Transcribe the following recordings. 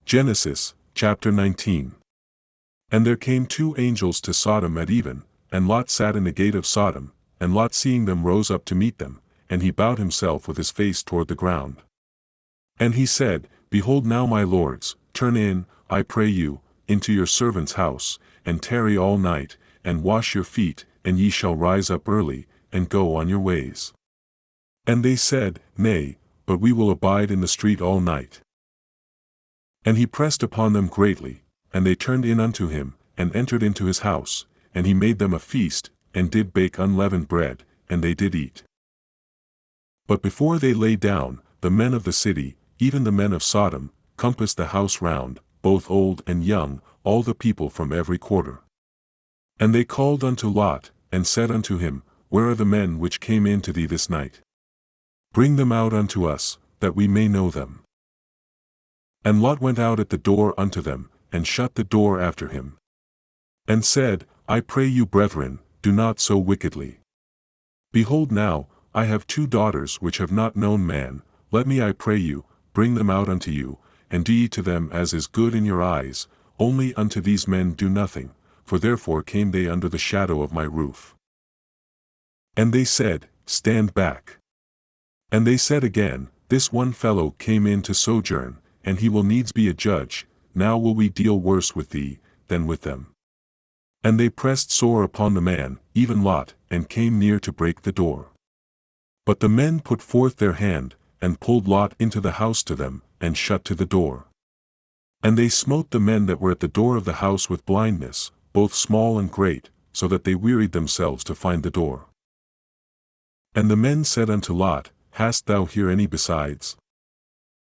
Genesis, chapter 19. And there came 2 angels to Sodom at even, and Lot sat in the gate of Sodom, and Lot seeing them rose up to meet them, and he bowed himself with his face toward the ground. And he said, Behold now my lords, turn in, I pray you, into your servant's house, and tarry all night, and wash your feet, and ye shall rise up early, and go on your ways. And they said, Nay, but we will abide in the street all night. And he pressed upon them greatly, and they turned in unto him, and entered into his house, and he made them a feast, and did bake unleavened bread, and they did eat. But before they lay down, the men of the city, even the men of Sodom, compassed the house round, both old and young, all the people from every quarter. And they called unto Lot, and said unto him, Where are the men which came in to thee this night? Bring them out unto us, that we may know them. And Lot went out at the door unto them, and shut the door after him. And said, I pray you brethren, do not so wickedly. Behold now, I have 2 daughters which have not known man, let me I pray you, bring them out unto you, and do ye to them as is good in your eyes, only unto these men do nothing, for therefore came they under the shadow of my roof. And they said, Stand back. And they said again, This one fellow came in to sojourn, and he will needs be a judge, now will we deal worse with thee, than with them. And they pressed sore upon the man, even Lot, and came near to break the door. But the men put forth their hand, and pulled Lot into the house to them, and shut to the door. And they smote the men that were at the door of the house with blindness, both small and great, so that they wearied themselves to find the door. And the men said unto Lot, Hast thou here any besides?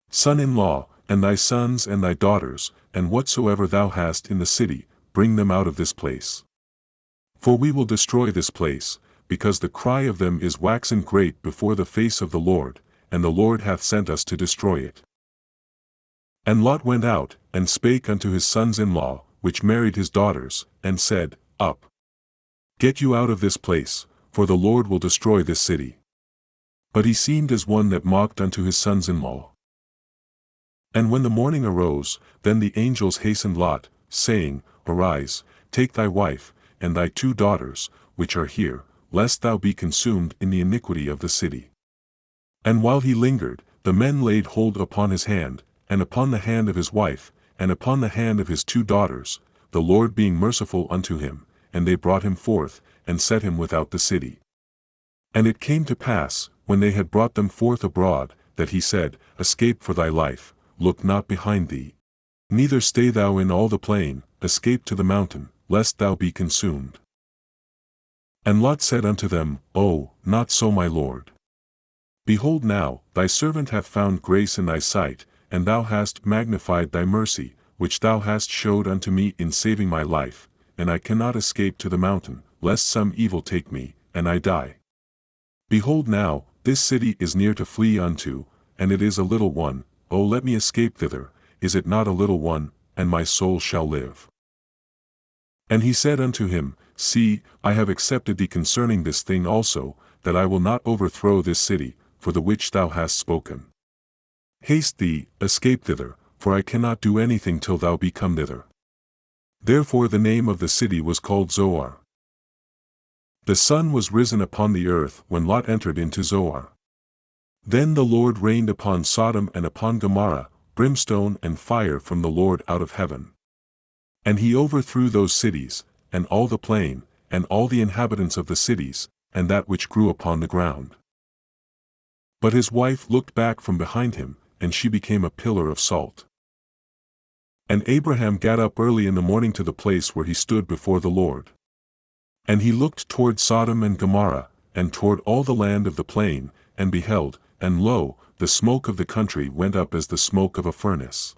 Son-in-law, and thy sons and thy daughters, and whatsoever thou hast in the city, bring them out of this place. For we will destroy this place, because the cry of them is waxen great before the face of the Lord, and the Lord hath sent us to destroy it. And Lot went out, and spake unto his sons-in-law, which married his daughters, and said, Up! Get you out of this place, for the Lord will destroy this city. But he seemed as one that mocked unto his sons-in-law. And when the morning arose, then the angels hastened Lot, saying, Arise, take thy wife, and thy 2 daughters, which are here, lest thou be consumed in the iniquity of the city. And while he lingered, the men laid hold upon his hand, and upon the hand of his wife, and upon the hand of his 2 daughters, the Lord being merciful unto him, and they brought him forth, and set him without the city. And it came to pass, when they had brought them forth abroad, that he said, Escape for thy life, look not behind thee. Neither stay thou in all the plain, escape to the mountain, lest thou be consumed. And Lot said unto them, Oh, not so my lord. Behold now, thy servant hath found grace in thy sight, and thou hast magnified thy mercy, which thou hast showed unto me in saving my life, and I cannot escape to the mountain, lest some evil take me, and I die. Behold now, this city is near to flee unto, and it is a little one, O let me escape thither, is it not a little one, and my soul shall live? And he said unto him, See, I have accepted thee concerning this thing also, that I will not overthrow this city, for the which thou hast spoken. Haste thee, escape thither, for I cannot do anything till thou be come thither. Therefore the name of the city was called Zoar. The sun was risen upon the earth when Lot entered into Zoar. Then the Lord rained upon Sodom and upon Gomorrah, brimstone and fire from the Lord out of heaven. And he overthrew those cities, and all the plain, and all the inhabitants of the cities, and that which grew upon the ground. But his wife looked back from behind him, and she became a pillar of salt. And Abraham got up early in the morning to the place where he stood before the Lord. And he looked toward Sodom and Gomorrah, and toward all the land of the plain, and beheld, and lo, the smoke of the country went up as the smoke of a furnace.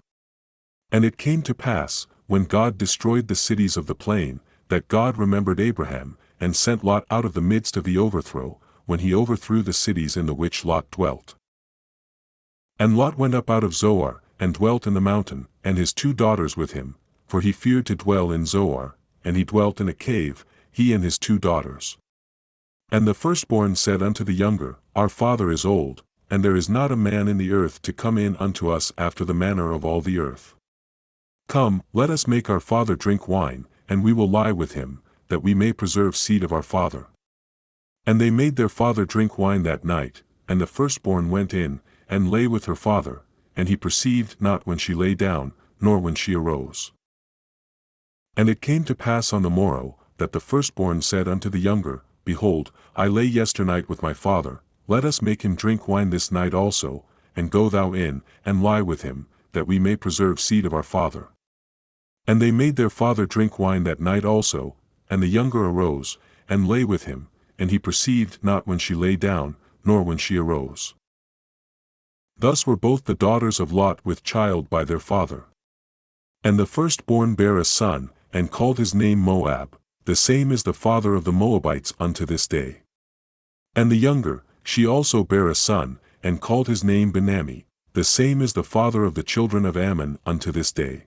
And it came to pass, when God destroyed the cities of the plain, that God remembered Abraham, and sent Lot out of the midst of the overthrow, when he overthrew the cities in the which Lot dwelt. And Lot went up out of Zoar, and dwelt in the mountain, and his 2 daughters with him, for he feared to dwell in Zoar, and he dwelt in a cave, he and his 2 daughters. And the firstborn said unto the younger, Our father is old, and there is not a man in the earth to come in unto us after the manner of all the earth. Come, let us make our father drink wine, and we will lie with him, that we may preserve seed of our father. And they made their father drink wine that night, and the firstborn went in, and lay with her father, and he perceived not when she lay down, nor when she arose. And it came to pass on the morrow, that the firstborn said unto the younger, Behold, I lay yesternight with my father, let us make him drink wine this night also, and go thou in, and lie with him, that we may preserve seed of our father. And they made their father drink wine that night also, and the younger arose, and lay with him, and he perceived not when she lay down, nor when she arose. Thus were both the daughters of Lot with child by their father. And the firstborn bare a son, and called his name Moab, the same is the father of the Moabites unto this day. And the younger, she also bare a son, and called his name Benammi, the same is the father of the children of Ammon unto this day.